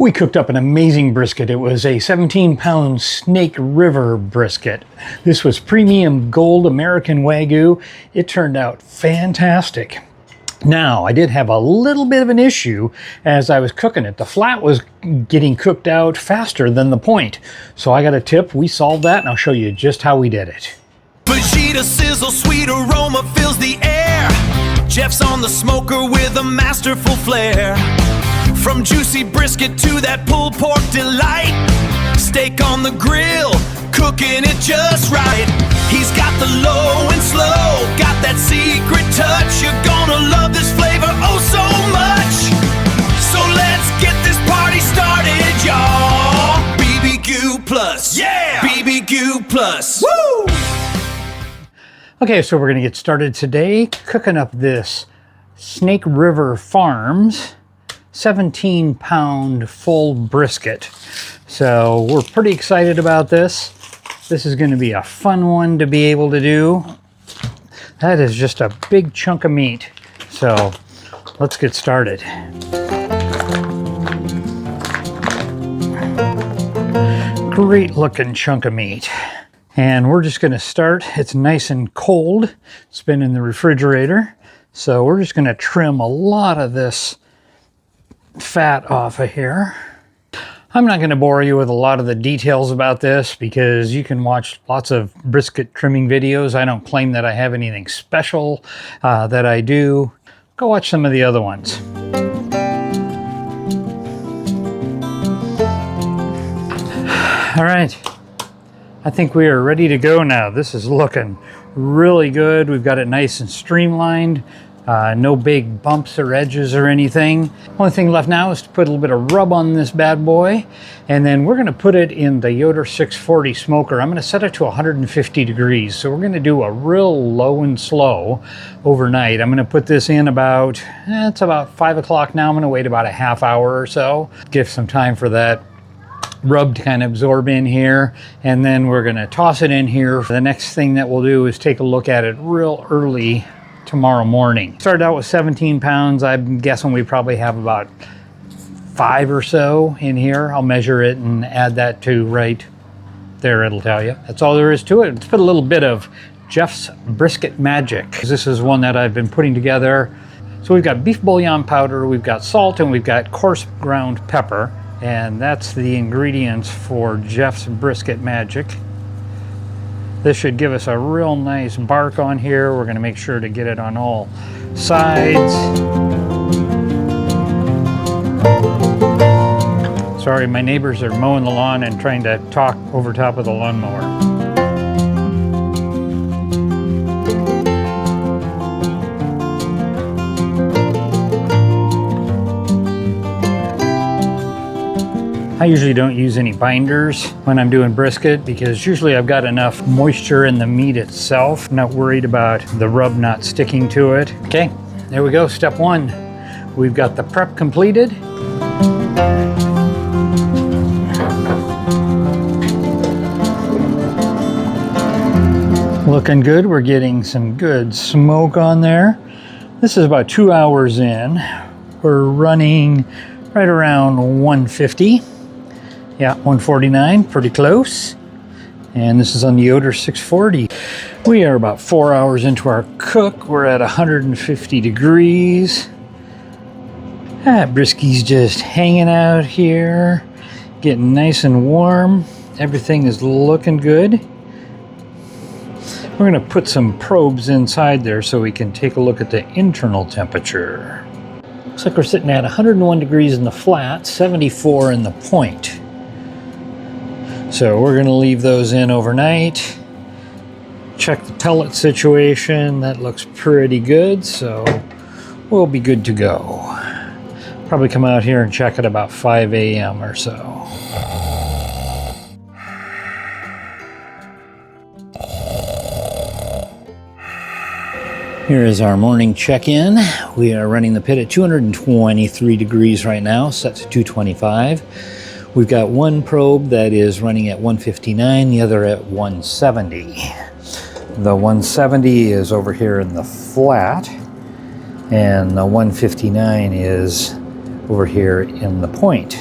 We cooked up an amazing brisket. It was a 17-pound Snake River brisket. This was premium gold American Wagyu. It turned out fantastic. Now, I did have a little bit of an issue as I was cooking it. The flat was getting cooked out faster than the point. So I got a tip. We solved that, and I'll show you just how we did it. Fajita sizzle, sweet aroma fills the air. Jeff's on the smoker with a masterful flair. From juicy brisket to that pulled pork delight. Steak on the grill, cooking it just right. He's got the low and slow, got that secret touch. You're gonna love this flavor oh so much. So let's get this party started, y'all. BBQ Plus, yeah! BBQ Plus, woo! Okay, so we're gonna get started today cooking up this Snake River Farms 17-pound full brisket. So we're pretty excited about this. This is going to be a fun one to be able to do. That is just a big chunk of meat. So let's get started. Great looking chunk of meat. And we're just going to start. It's nice and cold. It's been in the refrigerator. So we're just going to trim a lot of this fat off of here. I'm not going to bore you with a lot of the details about this because you can watch lots of brisket trimming videos. I don't claim that I have anything special that I do. Go watch some of the other ones. All right, I think we are ready to go now. This is looking really good. We've got it nice and streamlined. No big bumps or edges or anything. Only thing left now is to put a little bit of rub on this bad boy, and then we're going to put it in the Yoder 640 smoker. I'm going to set it to 150 degrees. So we're going to do a real low and slow overnight. I'm going to put this in about, it's about 5 o'clock now. I'm going to wait about a half hour or so. Give some time for that rub to kind of absorb in here, and then we're going to toss it in here. The next thing that we'll do is take a look at it real early tomorrow morning. Started out with 17 pounds. I'm guessing we probably have about 5 or so in here. I'll measure it and add that to right there. It'll tell you. That's all there is to it. Let's put a little bit of Jeff's Brisket Magic. This is one that I've been putting together. So we've got beef bouillon powder, we've got salt, and we've got coarse ground pepper. And that's the ingredients for Jeff's Brisket Magic. This should give us a real nice bark on here. We're going to make sure to get it on all sides. Sorry, my neighbors are mowing the lawn and trying to talk over top of the lawnmower. I usually don't use any binders when I'm doing brisket because usually I've got enough moisture in the meat itself. I'm not worried about the rub not sticking to it. Okay, there we go, step one. We've got the prep completed. Looking good, we're getting some good smoke on there. This is about 2 hours in. We're running right around 150. Yeah, 149, pretty close. And this is on the Yoder 640. We are about 4 hours into our cook. We're at 150 degrees. Brisky's just hanging out here, getting nice and warm. Everything is looking good. We're going to put some probes inside there so we can take a look at the internal temperature. Looks like we're sitting at 101 degrees in the flat, 74 in the point. So we're going to leave those in overnight. Check the pellet situation. That looks pretty good, so we'll be good to go. Probably come out here and check at about 5 a.m. or so. Here is our morning check-in. We are running the pit at 223 degrees right now, set to 225. We've got one probe that is running at 159, the other at 170. The 170 is over here in the flat, and the 159 is over here in the point.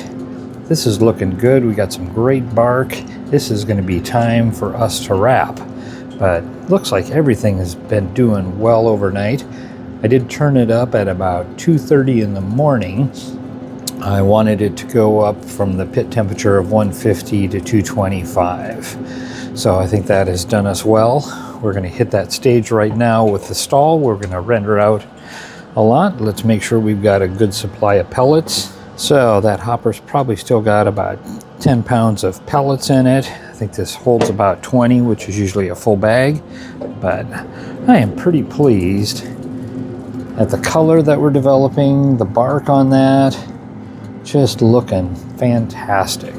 This is looking good. We got some great bark. This is going to be time for us to wrap. But looks like everything has been doing well overnight. I did turn it up at about 2:30 in the morning. I wanted it to go up from the pit temperature of 150 to 225. So I think that has done us well. We're going to hit that stage right now with the stall. We're going to render out a lot. Let's make sure we've got a good supply of pellets. So that hopper's probably still got about 10 pounds of pellets in it. I think this holds about 20, which is usually a full bag. But I am pretty pleased at the color that we're developing, the bark on that, just looking fantastic.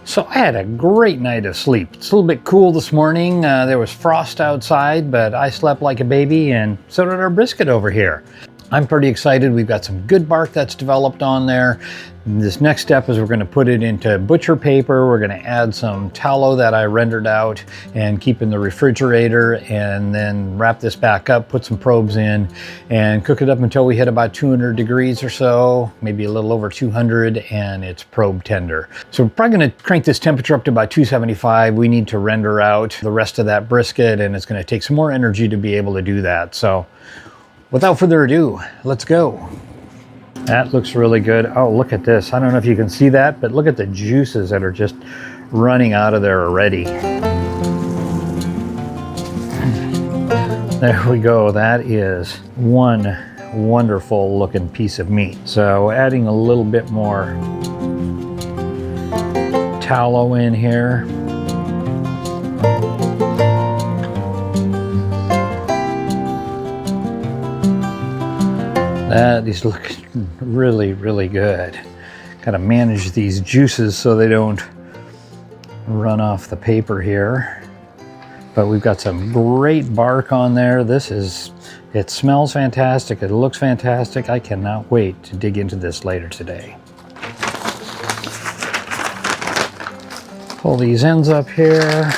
So I had a great night of sleep. It's a little bit cool this morning. There was frost outside, but I slept like a baby, and so did our brisket over here. I'm pretty excited. We've got some good bark that's developed on there. This next step is we're going to put it into butcher paper. We're going to add some tallow that I rendered out and keep in the refrigerator, and then wrap this back up, put some probes in, and cook it up until we hit about 200 degrees or so, maybe a little over 200, and it's probe tender. So we're probably going to crank this temperature up to about 275. We need to render out the rest of that brisket, and it's going to take some more energy to be able to do that. So without further ado, let's go. That looks really good. Oh, look at this. I don't know if you can see that, but look at the juices that are just running out of there already. There we go. That is one wonderful looking piece of meat. So adding a little bit more tallow in here. That is looking really, really good. Got to manage these juices so they don't run off the paper here. But we've got some great bark on there. It smells fantastic. It looks fantastic. I cannot wait to dig into this later today. Pull these ends up here.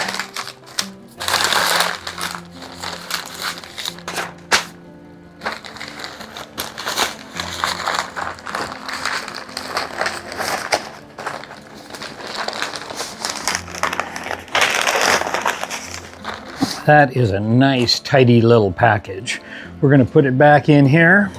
That is a nice, tidy little package. We're going to put it back in here.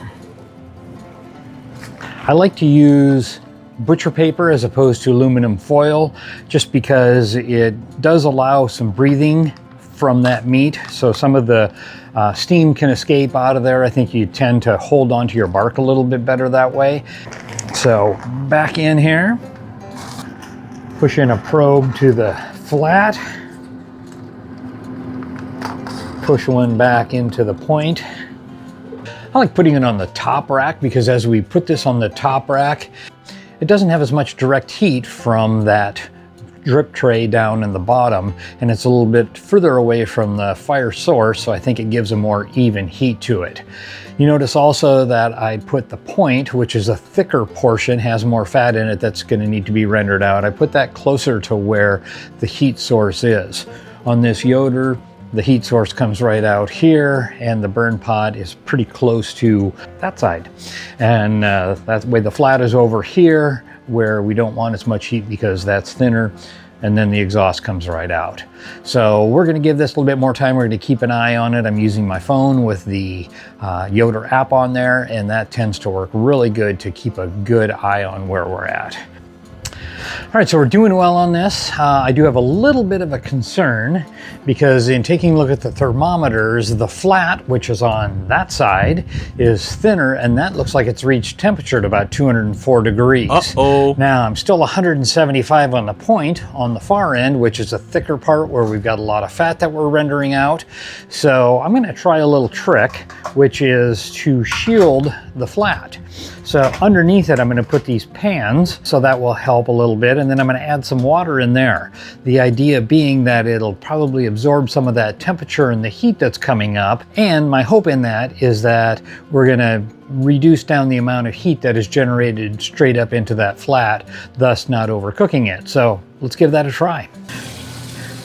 I like to use butcher paper as opposed to aluminum foil, just because it does allow some breathing from that meat. So some of the steam can escape out of there. I think you tend to hold onto your bark a little bit better that way. So back in here, push in a probe to the flat. Push one back into the point. I like putting it on the top rack because as we put this on the top rack, it doesn't have as much direct heat from that drip tray down in the bottom, and it's a little bit further away from the fire source, so I think it gives a more even heat to it. You notice also that I put the point, which is a thicker portion, has more fat in it that's going to need to be rendered out. I put that closer to where the heat source is. On this Yoder, the heat source comes right out here, and the burn pot is pretty close to that side. And that way the flat is over here where we don't want as much heat because that's thinner, and then the exhaust comes right out. So we're going to give this a little bit more time. We're going to keep an eye on it. I'm using my phone with the Yoder app on there, and that tends to work really good to keep a good eye on where we're at. All right, so we're doing well on this. I do have a little bit of a concern because in taking a look at the thermometers, the flat, which is on that side, is thinner, and that looks like it's reached temperature at about 204 degrees. Uh-oh. Now, I'm still 175 on the point on the far end, which is a thicker part where we've got a lot of fat that we're rendering out. So I'm going to try a little trick, which is to shield the flat. So underneath it, I'm going to put these pans, so that will help a little bit, and then I'm going to add some water in there. The idea being that it'll probably absorb some of that temperature and the heat that's coming up, and my hope in that is that we're going to reduce down the amount of heat that is generated straight up into that flat, thus not overcooking it. So let's give that a try.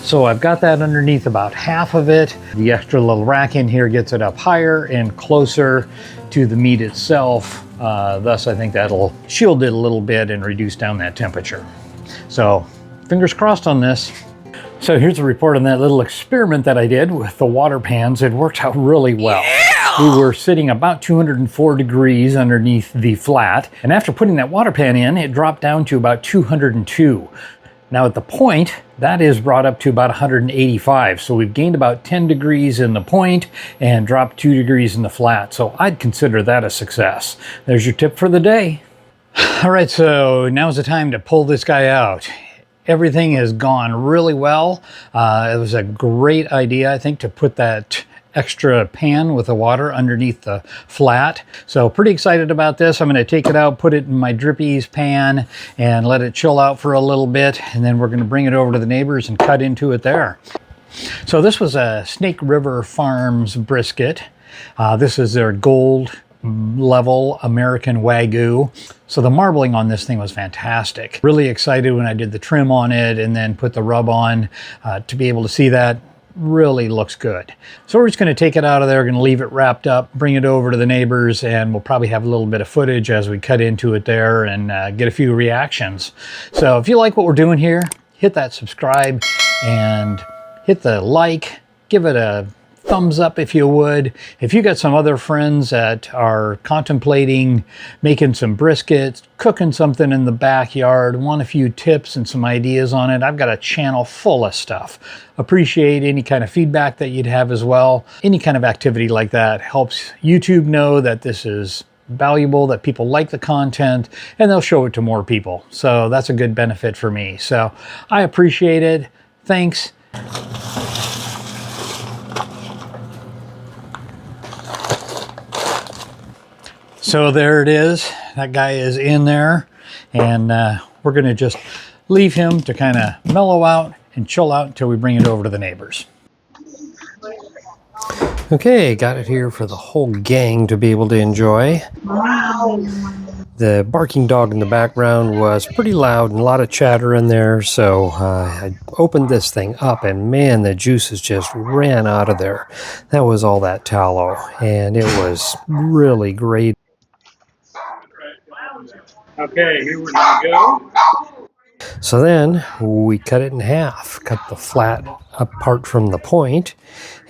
So I've got that underneath about half of it. The extra little rack in here gets it up higher and closer to the meat itself. Thus, I think that'll shield it a little bit and reduce down that temperature. So fingers crossed on this. So here's a report on that little experiment that I did with the water pans. It worked out really well. Yeah! We were sitting about 204 degrees underneath the flat, and after putting that water pan in, it dropped down to about 202. Now at the point, that is brought up to about 185. So we've gained about 10 degrees in the point and dropped 2 degrees in the flat. So I'd consider that a success. There's your tip for the day. All right, so now's the time to pull this guy out. Everything has gone really well. It was a great idea, I think, to put that extra pan with the water underneath the flat. So pretty excited about this. I'm going to take it out, put it in my drip ease pan and let it chill out for a little bit. And then we're going to bring it over to the neighbors and cut into it there. So this was a Snake River Farms brisket. This is their gold level American Wagyu. So the marbling on this thing was fantastic. Really excited when I did the trim on it and then put the rub on to be able to see that. Really looks good. So we're just going to take it out of there, going to leave it wrapped up, bring it over to the neighbors, and we'll probably have a little bit of footage as we cut into it there and get a few reactions. So if you like what we're doing here, hit that subscribe and hit the like, give it a thumbs up if you would. If you got some other friends that are contemplating making some brisket, cooking something in the backyard, want a few tips and some ideas on it, I've got a channel full of stuff. Appreciate any kind of feedback that you'd have as well. Any kind of activity like that helps YouTube know that this is valuable, that people like the content, and they'll show it to more people. So that's a good benefit for me. So I appreciate it. Thanks. So there it is. That guy is in there, and we're going to just leave him to kind of mellow out and chill out until we bring it over to the neighbors. Okay, got it here for the whole gang to be able to enjoy. Wow. The barking dog in the background was pretty loud and a lot of chatter in there, so I opened this thing up and man, the juices just ran out of there. That was all that tallow, and it was really great. Okay, here we're going to go. So then we cut it in half, cut the flat apart from the point,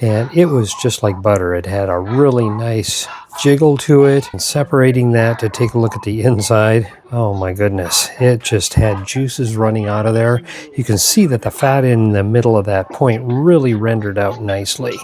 and it was just like butter. It had a really nice jiggle to it, and separating that to take a look at the inside, oh my goodness, it just had juices running out of there. You can see that the fat in the middle of that point really rendered out nicely.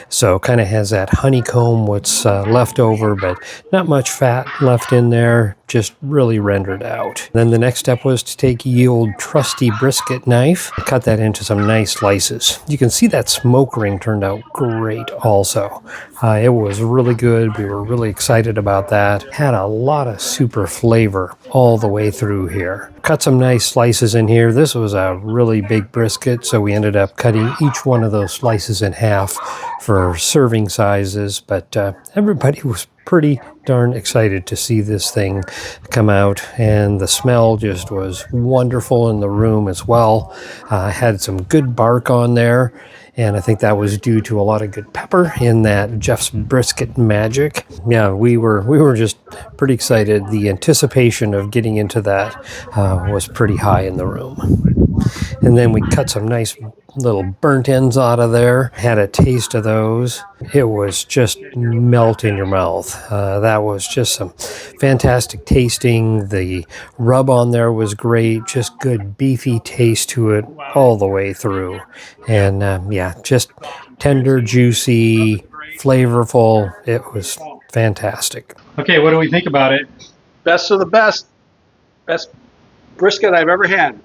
So kind of has that honeycomb, what's left over, but not much fat left in there, just really rendered out. Then the next step was to take ye old trusty brisket knife and cut that into some nice slices. You can see that smoke ring turned out great also. It was really good. We were really excited about that. Had a lot of super flavor all the way through here. Cut some nice slices in here. This was a really big brisket, so we ended up cutting each one of those slices in half for serving sizes, but everybody was pretty darn excited to see this thing come out, and the smell just was wonderful in the room as well. Had some good bark on there, and I think that was due to a lot of good pepper in that Jeff's Brisket magic. Yeah, we were just pretty excited. The anticipation of getting into that was pretty high in the room. And then we cut some nice little burnt ends out of there. Had a taste of those. It was just melt in your mouth. That was just some fantastic tasting. The rub on there was great. Just good beefy taste to it all the way through. And yeah, just tender, juicy, flavorful. It was fantastic. Okay, what do we think about it? Best of the best. Best brisket I've ever had.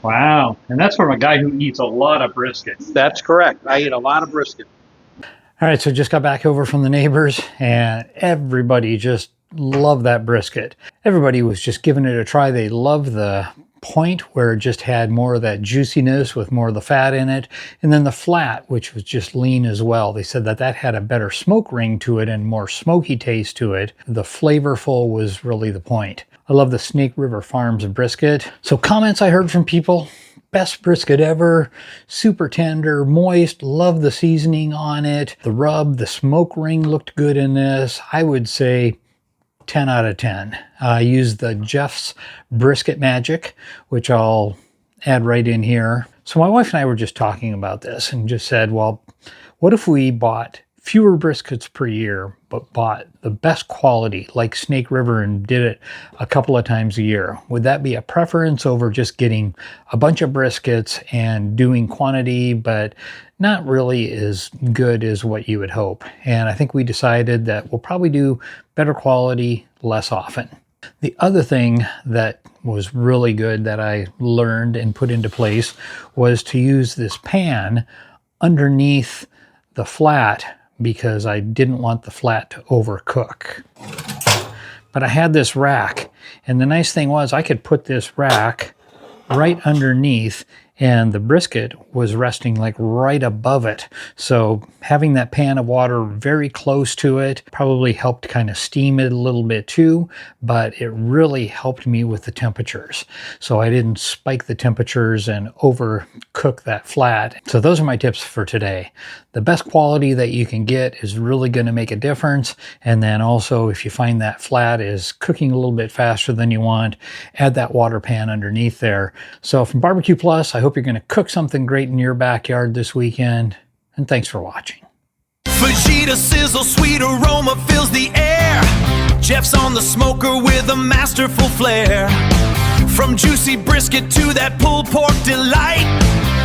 Wow, and that's from a guy who eats a lot of brisket. That's correct. I eat a lot of brisket. All right, so just got back over from the neighbors, and everybody just loved that brisket. Everybody was just giving it a try. They loved the point where it just had more of that juiciness with more of the fat in it, and then the flat, which was just lean as well. They said that that had a better smoke ring to it and more smoky taste to it. The flavorful was really the point. I love the Snake River Farms brisket. So comments I heard from people, best brisket ever. Super tender, moist, love the seasoning on it. The rub, the smoke ring looked good in this. I would say 10 out of 10. I used the Jeff's Brisket Magic, which I'll add right in here. So my wife and I were just talking about this and just said, well, what if we bought fewer briskets per year, but bought the best quality like Snake River and did it a couple of times a year? Would that be a preference over just getting a bunch of briskets and doing quantity, but not really as good as what you would hope? And I think we decided that we'll probably do better quality less often. The other thing that was really good that I learned and put into place was to use this pan underneath the flat, because I didn't want the flat to overcook. But I had this rack, and the nice thing was I could put this rack right underneath, and the brisket was resting like right above it. So having that pan of water very close to it probably helped kind of steam it a little bit too, but it really helped me with the temperatures. So I didn't spike the temperatures and overcook that flat. So those are my tips for today. The best quality that you can get is really going to make a difference. And then also, if you find that flat is cooking a little bit faster than you want, add that water pan underneath there. So from Barbecue Plus, I hope you're going to cook something great in your backyard this weekend. And thanks for watching. Fajita sizzle, sweet aroma fills the air. Jeff's on the smoker with a masterful flair. From juicy brisket to that pulled pork delight.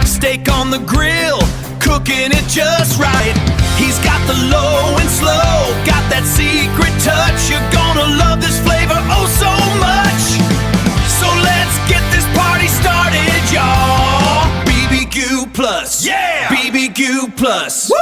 Steak on the grill, cooking it just right. He's got the low and slow, got that secret touch. You're gonna love this flavor oh so much. So let's get this party started, y'all. BBQ Plus, yeah! BBQ Plus. Woo!